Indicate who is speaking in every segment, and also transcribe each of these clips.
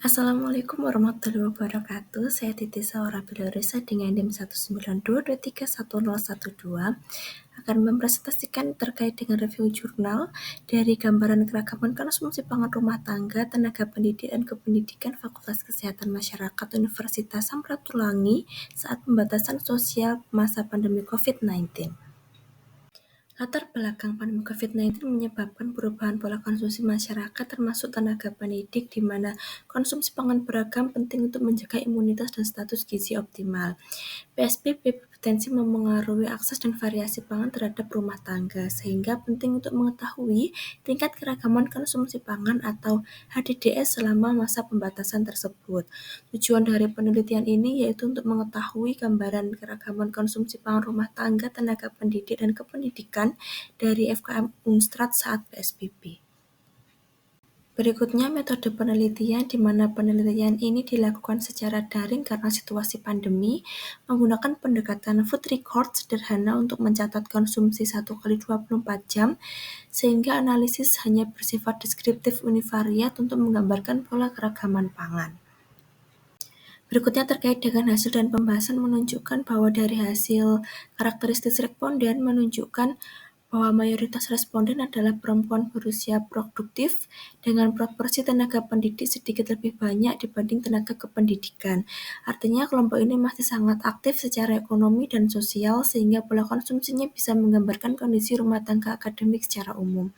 Speaker 1: Assalamualaikum warahmatullahi wabarakatuh. Saya Titi Saura Bilorisa dengan NIM 192231012 akan mempresentasikan terkait dengan review jurnal dari gambaran keragaman konsumsi pangan rumah tangga, tenaga pendidik dan kependidikan Fakultas Kesehatan Masyarakat Universitas Samratulangi saat pembatasan sosial masa pandemi COVID-19. Latar belakang pandemi COVID-19 menyebabkan perubahan pola konsumsi masyarakat termasuk tenaga pendidik di mana konsumsi pangan beragam penting untuk menjaga imunitas dan status gizi optimal. PSBB berpotensi memengaruhi akses dan variasi pangan terhadap rumah tangga, sehingga penting untuk mengetahui tingkat keragaman konsumsi pangan atau HDDS selama masa pembatasan tersebut. Tujuan dari penelitian ini yaitu untuk mengetahui gambaran keragaman konsumsi pangan rumah tangga, tenaga pendidik, dan kependidikan dari FKM Unstrad saat PSBB. Berikutnya metode penelitian di mana penelitian ini dilakukan secara daring karena situasi pandemi, menggunakan pendekatan food record sederhana untuk mencatat konsumsi 1 kali 24 jam, sehingga analisis hanya bersifat deskriptif univariat untuk menggambarkan pola keragaman pangan. Berikutnya terkait dengan hasil dan pembahasan menunjukkan bahwa dari hasil karakteristik responden menunjukkan bahwa mayoritas responden adalah perempuan berusia produktif dengan proporsi tenaga pendidik sedikit lebih banyak dibanding tenaga kependidikan. Artinya kelompok ini masih sangat aktif secara ekonomi dan sosial sehingga pola konsumsinya bisa menggambarkan kondisi rumah tangga akademik secara umum.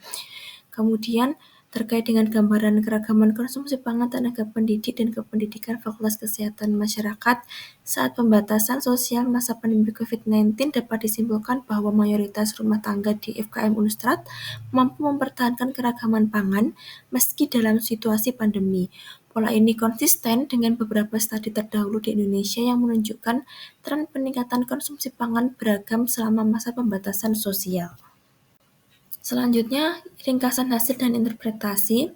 Speaker 1: Kemudian terkait dengan gambaran keragaman konsumsi pangan tenaga pendidik dan kependidikan Fakultas Kesehatan Masyarakat saat pembatasan sosial masa pandemi COVID-19 dapat disimpulkan bahwa mayoritas rumah tangga di FKM Unstrad mampu mempertahankan keragaman pangan meski dalam situasi pandemi. Pola ini konsisten dengan beberapa studi terdahulu di Indonesia yang menunjukkan tren peningkatan konsumsi pangan beragam selama masa pembatasan sosial. Selanjutnya, ringkasan hasil dan interpretasi,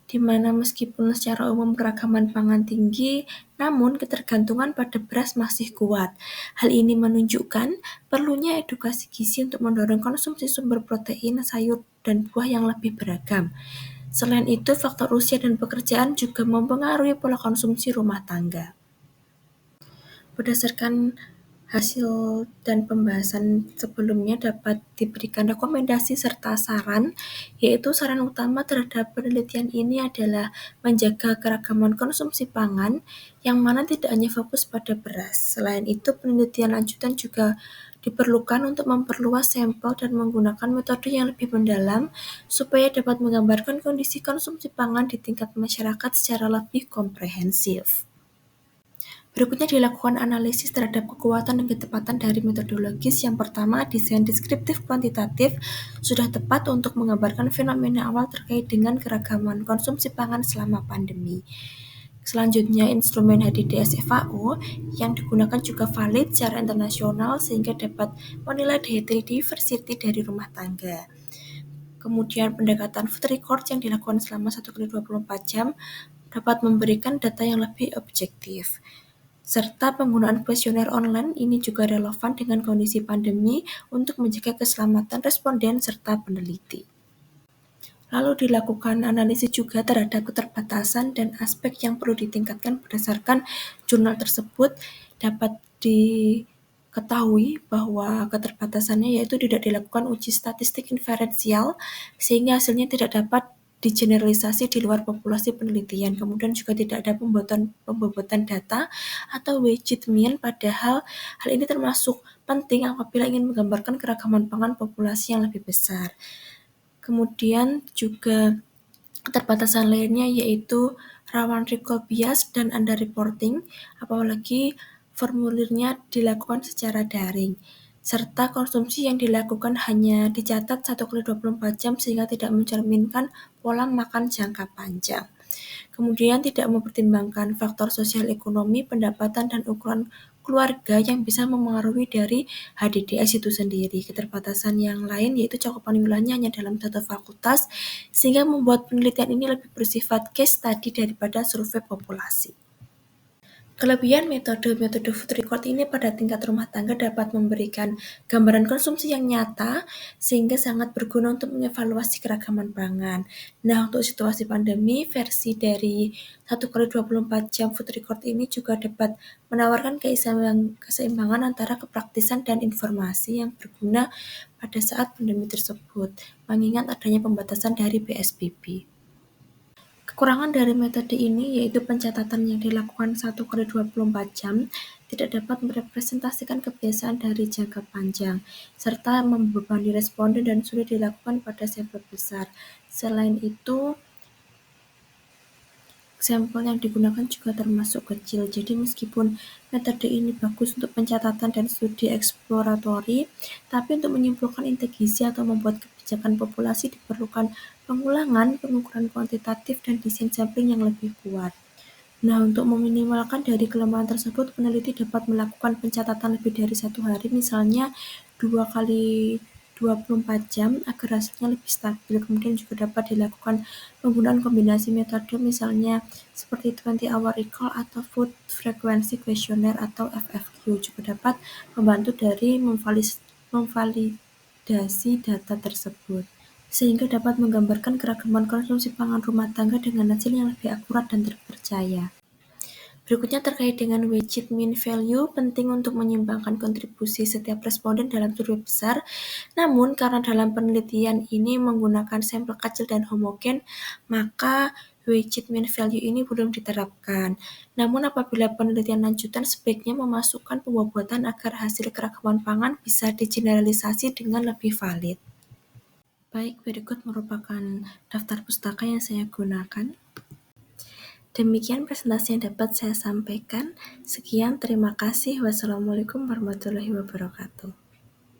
Speaker 1: di mana meskipun secara umum keragaman pangan tinggi, namun ketergantungan pada beras masih kuat. Hal ini menunjukkan perlunya edukasi gizi untuk mendorong konsumsi sumber protein, sayur, dan buah yang lebih beragam. Selain itu, faktor usia dan pekerjaan juga mempengaruhi pola konsumsi rumah tangga. Berdasarkan hasil dan pembahasan sebelumnya dapat diberikan rekomendasi serta saran, yaitu saran utama terhadap penelitian ini adalah menjaga keragaman konsumsi pangan, yang mana tidak hanya fokus pada beras. Selain itu, penelitian lanjutan juga diperlukan untuk memperluas sampel dan menggunakan metode yang lebih mendalam supaya dapat menggambarkan kondisi konsumsi pangan di tingkat masyarakat secara lebih komprehensif. Berikutnya dilakukan analisis terhadap kekuatan dan ketepatan dari metodologis. Yang pertama, desain deskriptif kuantitatif sudah tepat untuk menggambarkan fenomena awal terkait dengan keragaman konsumsi pangan selama pandemi. Selanjutnya, instrumen HDDS FAO yang digunakan juga valid secara internasional sehingga dapat menilai diversity dari rumah tangga. Kemudian pendekatan food record yang dilakukan selama 1 kali 24 jam dapat memberikan data yang lebih objektif. Serta penggunaan kuesioner online ini juga relevan dengan kondisi pandemi untuk menjaga keselamatan responden serta peneliti. Lalu dilakukan analisis juga terhadap keterbatasan dan aspek yang perlu ditingkatkan berdasarkan jurnal tersebut. Dapat diketahui bahwa keterbatasannya yaitu tidak dilakukan uji statistik inferensial sehingga hasilnya tidak dapat digeneralisasi di luar populasi penelitian. Kemudian juga tidak ada pembobotan data atau wajib mean, padahal hal ini termasuk penting apabila ingin menggambarkan keragaman pangan populasi yang lebih besar. Kemudian juga keterbatasan lainnya yaitu rawan recall bias dan underreporting, apalagi formulirnya dilakukan secara daring, serta konsumsi yang dilakukan hanya dicatat 1 kali 24 jam sehingga tidak mencerminkan pola makan jangka panjang. Kemudian tidak mempertimbangkan faktor sosial ekonomi, pendapatan, dan ukuran keluarga yang bisa memengaruhi dari HDDS itu sendiri. Keterbatasan yang lain yaitu cakupan wilayahnya hanya dalam satu fakultas, sehingga membuat penelitian ini lebih bersifat case study daripada survei populasi. Kelebihan metode food record ini pada tingkat rumah tangga dapat memberikan gambaran konsumsi yang nyata, sehingga sangat berguna untuk mengevaluasi keragaman pangan. Nah, untuk situasi pandemi, versi dari 1 kali 24 jam food record ini juga dapat menawarkan keseimbangan antara kepraktisan dan informasi yang berguna pada saat pandemi tersebut, mengingat adanya pembatasan dari PSBB. Kekurangan dari metode ini yaitu pencatatan yang dilakukan 1 kali 24 jam tidak dapat merepresentasikan kebiasaan dari jangka panjang, serta membebani responden dan sulit dilakukan pada sampel besar. Selain itu, sampel yang digunakan juga termasuk kecil, jadi meskipun metode ini bagus untuk pencatatan dan studi eksploratori, tapi untuk menyimpulkan inti gizi atau membuat kebijakan populasi diperlukan pengulangan, pengukuran kuantitatif, dan desain sampling yang lebih kuat. Nah, untuk meminimalkan dari kelemahan tersebut, peneliti dapat melakukan pencatatan lebih dari 1 hari, misalnya 2 kali 24 jam, agar hasilnya lebih stabil. Kemudian juga dapat dilakukan penggunaan kombinasi metode, misalnya seperti 20 hour recall atau food frequency questionnaire atau FFQ, juga dapat membantu dari memvalidasi data tersebut, sehingga dapat menggambarkan keragaman konsumsi pangan rumah tangga dengan hasil yang lebih akurat dan terpercaya. Berikutnya terkait dengan widget mean value, penting untuk menyeimbangkan kontribusi setiap responden dalam survei besar. Namun, karena dalam penelitian ini menggunakan sampel kecil dan homogen, maka widget mean value ini belum diterapkan. Namun, apabila penelitian lanjutan, sebaiknya memasukkan pembobotan agar hasil keragaman pangan bisa digeneralisasi dengan lebih valid. Baik, berikut merupakan daftar pustaka yang saya gunakan. Demikian presentasi yang dapat saya sampaikan. Sekian, terima kasih. Wassalamualaikum warahmatullahi wabarakatuh.